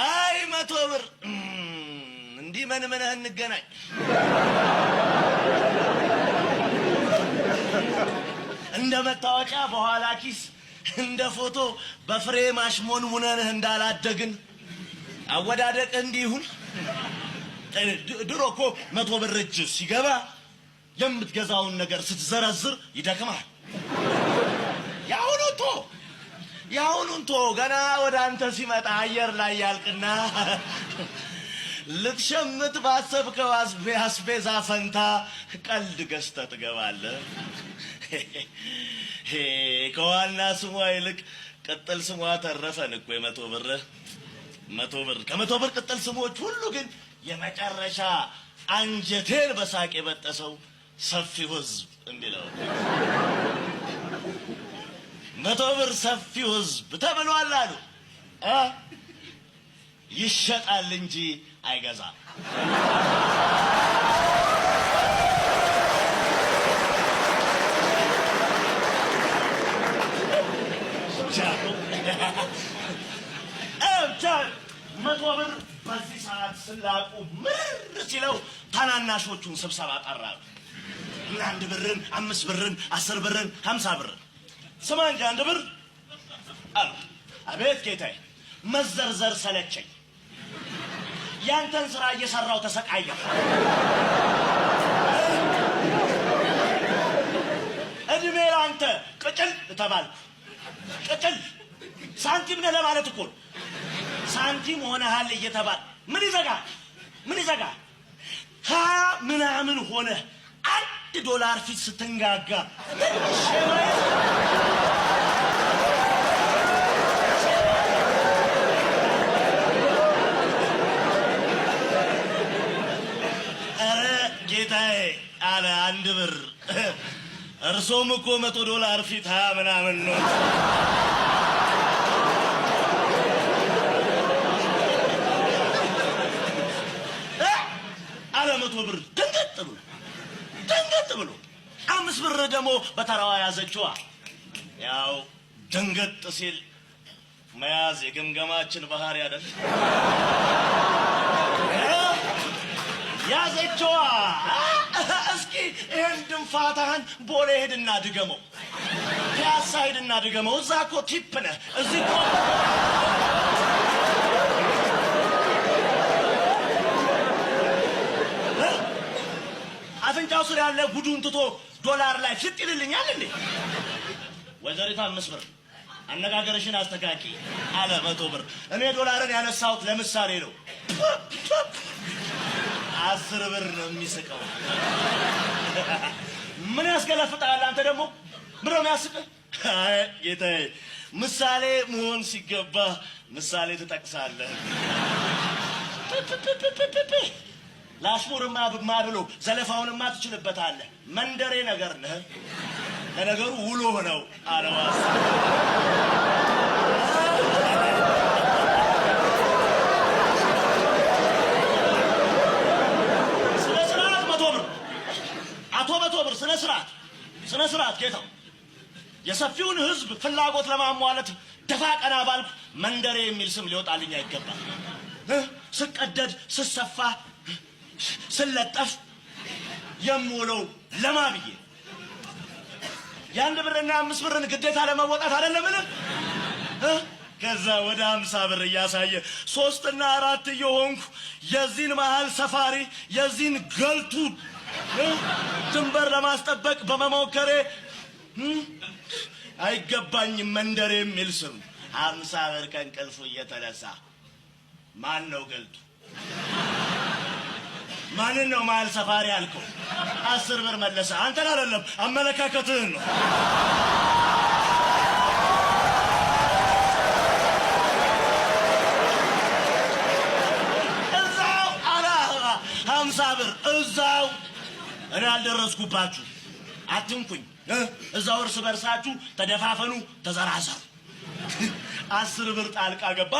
አይ 100 ብር እንዲህ ምን እንገናኝ። እንደ መታወቂያ በኋላ ኪስ እንደ ፎቶ በፍሬም አሽሞንሙነን እንዳላደግን አወዳደቅ እንዲሁን። ድሮ እኮ 100 ብር እጅ ሲገባ የምትገዛውን ነገር ስትዘረዝር ይደክማል። ያሁኑን ቶ ገና ወደ አንተ ሲመጣ አየር ላይ ያልቅና ልትሸምት ባሰብከው አስቤዛ ፈንታ ቀልድ ገዝተህ ትገባለህ። ከዋና ስሟ ይልቅ ቅጥል ስሟ ተረፈን እኮ የ100 ብር 100 ብር ከ100 ብር ቅጥል ስሞች ሁሉ ግን የመጨረሻ አንጀቴን በሳቅ የበጠሰው ሰፊው ህዝብ የሚለው 100 ብር ሰፊው ህዝብ ተብሏል አሉ። ይሸጣል እንጂ አይገዛም። መቶ ብር በዚህ ሰዓት ስላቁ ምር ሲለው ታናናሾቹን ስብሰባ ጠራሉ። 1 ብርን 5 ብርን 10 ብርን 50 ብርን ስማ እንጂ 1 ብር አሉ። አቤት ጌታዬ፣ መዘርዘር ሰለቸኝ። ያንተን ስራ እየሰራው ተሰቃየሁ። እድሜ ላንተ ቅጭል ተባልኩ። ቅጭል ሳንቲም ነህ ለማለት እኮ ሳንቲም ሆነሃል እየተባል ምን ይዘጋል? 20 ምናምን ሆነ $1 ፊት ስትንጋጋ ኧረ ጌታዬ አለ 1 ብር። እርሶም እኮ $100 ፊት 20 ምናምን ነው። አለ 100 ብር ደንገጥ ብሎ 5 ብር ደግሞ በተራዋ ያዘችዋ። ያው ደንገጥ ሲል መያዝ የግምገማችን ባህሪ አይደል? ያዘችዋ። እስኪ ይሄን ድንፋታህን ቦሌ ሄድና ድገመው፣ ፒያሳ ሄድና ድገመው። እዛ እኮ ቲፕ ነህ። እዚህ እኮ አፍንጫው ስር ያለ ጉዱን ትቶ $1 ላይ ፍጥ ይልልኛል እንዴ? ወይዘሪት 5 ብር አነጋገርሽን አስተካኪ አለ 100 ብር። እኔ $1ን ያነሳሁት ለምሳሌ ነው። 10 ብር ነው የሚስቀው። ምን ያስገለፍጣል? አንተ ደግሞ ምን ነው የሚያስቅህ? አይ ጌታዬ፣ ምሳሌ መሆን ሲገባ ምሳሌ ትጠቅሳለህ። ላሽሙርማ ብሎ ዘለፋውንማ ትችልበታለህ። መንደሬ ነገር ነህ። ለነገሩ ውሎ ነው አለዋስ። ስነ ስርዓት 100 ብር አቶ 100 ብር ስነ ስርዓት ጌታው። የሰፊውን ህዝብ ፍላጎት ለማሟላት ደፋ ቀና ባልኩ መንደሬ የሚል ስም ሊወጣልኝ አይገባም። ስቀደድ ስሰፋ ስለጠፍ የምውለው ለማ ብዬ የ1 ብርና 5 ብርን ግዴታ ለመወጣት አይደለምን? ከዛ ወደ 50 ብር እያሳየ 3 እና 4 እየሆንኩ የዚህን መሀል ሰፋሪ የዚህን ገልቱ ድንበር ለማስጠበቅ በመሞከሬ አይገባኝም መንደሬ የሚል ስም። 50 ብር ከእንቅልፉ እየተነሳ ማን ነው ገልቱ? ማንን ነው መሀል ሰፋሪ አልከው? 10 ብር መለሰ። አንተን አይደለም አመለካከትህን ነው። እዛው አላ 50 ብር እዛው። እኔ አልደረስኩባችሁ፣ አትንኩኝ። እዛው እርስ በርሳችሁ ተደፋፈኑ፣ ተዘራዘሩ። 10 ብር ጣልቃ ገባ።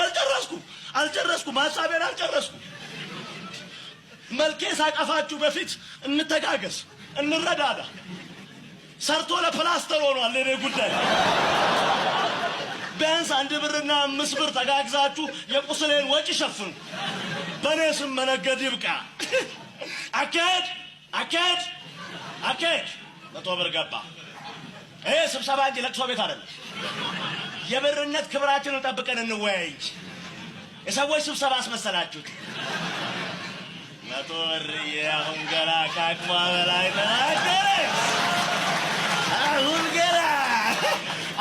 አልጨረስኩም፣ ሀሳቤን አልጨረስኩም። መልኬ ሳቀፋችሁ በፊት እንተጋገዝ፣ እንረዳዳ። ሰርቶ ለፕላስተር ሆኗል የኔ ጉዳይ። ቢያንስ 1 ብርና 5 ብር ተጋግዛችሁ የቁስሌን ወጪ ሸፍኑ። በእኔ ስም መነገድ ይብቃ። አካሄድ 100 ብር ገባ። ይሄ ስብሰባ እንጂ ለቅሶ ቤት አይደለም። የብርነት ክብራችንን ጠብቀን እንወያይ እንጂ የሰዎች ስብሰባ አስመሰላችሁት። 100 ብር አሁን ገና ከአቅሟ በላይ ተናገረች።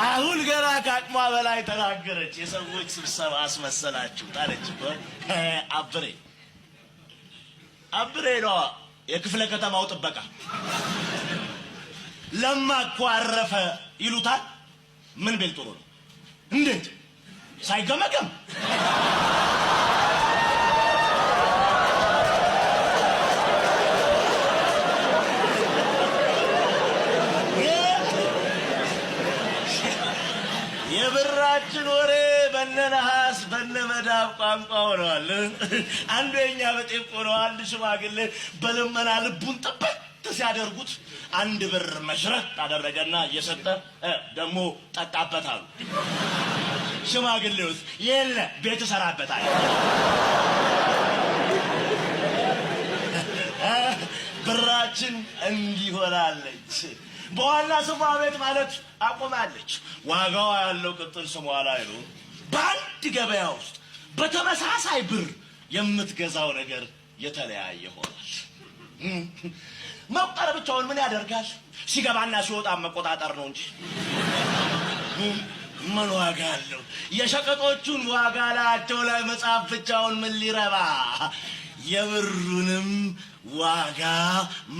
አሁን ገና ከአቅሟ በላይ ተናገረች። የሰዎች ስብሰባ አስመሰላችሁት አለች እኮ አብሬ ነዋ የክፍለ ከተማው ጥበቃ። ለማ እኮ አረፈ ይሉታል። ምን ቢል ጥሩ ነው? እንዴት ሳይገመገም የብራችን ወሬ በነነሐስ በነመዳብ ቋንቋ ሆነዋል። አንዱ የኛ በጤፍ ሆነው አንድ ሽማግሌ በልመና ልቡን ጥበት ሲያደርጉት 1 ብር መሽረት አደረገና እየሰጠ ደግሞ ጠጣበት አሉ። ሽማግሌውስ የለ ቤት እሰራበታል። ብራችን እንዲሆናለች በኋላ ስሟ ቤት ማለት አቆማለች። ዋጋዋ ያለው ቅጥል ስሟ ላይ ነው። በአንድ ገበያ ውስጥ በተመሳሳይ ብር የምትገዛው ነገር የተለያየ ሆኗል። መቁጠር ብቻውን ምን ያደርጋል? ሲገባና ሲወጣ መቆጣጠር ነው እንጂ ምን ዋጋ አለው? የሸቀጦቹን ዋጋ ላያቸው ላይ መጻፍ ብቻውን ምን ሊረባ? የብሩንም ዋጋ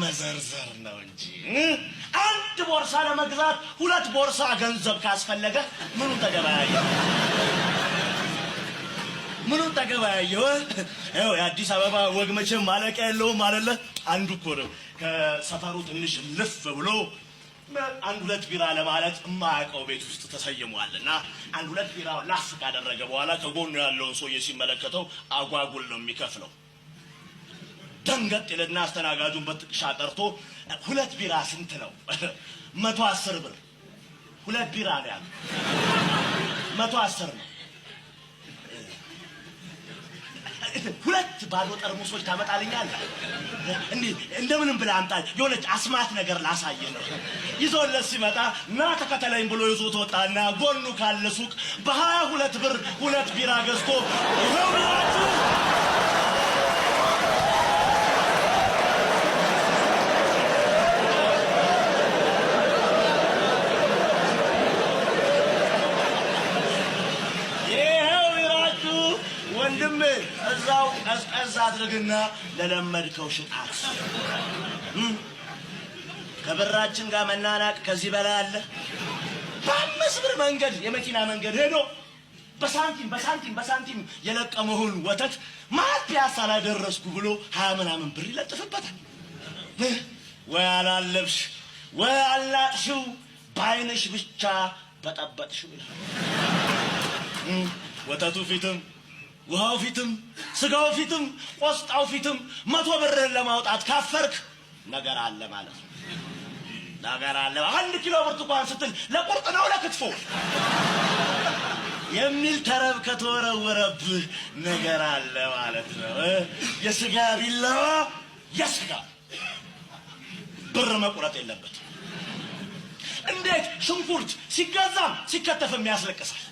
መዘርዘር ነው እንጂ። 1 ቦርሳ ለመግዛት 2 ቦርሳ ገንዘብ ካስፈለገ ምኑን ተገበያየው? ይኸው የአዲስ አበባ ወግ መቼም ማለቂያ የለውም አይደለ? አንዱ እኮ ነው ከሰፈሩ ትንሽ ልፍ ብሎ 1-2 ቢራ ለማለት የማያውቀው ቤት ውስጥ ተሰይሟልና 1-2 ቢራ ላፍ ካደረገ በኋላ ከጎኑ ያለውን ሰውዬ ሲመለከተው አጓጉል ነው የሚከፍለው። ደንገጥ ይልና አስተናጋጁን በጥቅሻ ጠርቶ 2 ቢራ ስንት ነው? 110 ብር። 2 ቢራ ነው ያለው። 110 ነው። 2 ባዶ ጠርሙሶች ታመጣልኛለህ? እንደምንም ብለህ አምጣ። የሆነች አስማት ነገር ላሳየ ነው። ይዞለት ሲመጣ ና ተከተለኝ ብሎ ይዞት ወጣና ጎኑ ካለ ሱቅ በ22 ብር 2 ቢራ ገዝቶ ይኸው ብላችሁ ወንድም እዛው ቀዝቀዝ አድርግና ለለመድከው ሽጣት። ከብራችን ጋር መናናቅ ከዚህ በላይ አለ? በ5 ብር መንገድ የመኪና መንገድ ሄዶ በሳንቲም የለቀመውን ወተት ማት ፒያሳ ላይ ደረስኩ ብሎ 20 ምናምን ብር ይለጥፍበታል። ወይ አላለብሽ ወይ አላጥሽው በዓይንሽ ብቻ በጠበጥሽው ይላል። ወተቱ ፊትም ውሃው ፊትም ስጋው ፊትም ቆስጣው ፊትም 100 ብርህን ለማውጣት ካፈርክ ነገር አለ ማለት ነው። ነገር አለ። 1 ኪሎ ብርቱካን ስትል ለቁርጥ ነው ለክትፎ የሚል ተረብ ከተወረወረብህ ነገር አለ ማለት ነው። የስጋ ቢላዋ የስጋ ብር መቁረጥ የለበትም። እንዴት ሽንኩርት ሲገዛም ሲከተፍም ያስለቅሳል።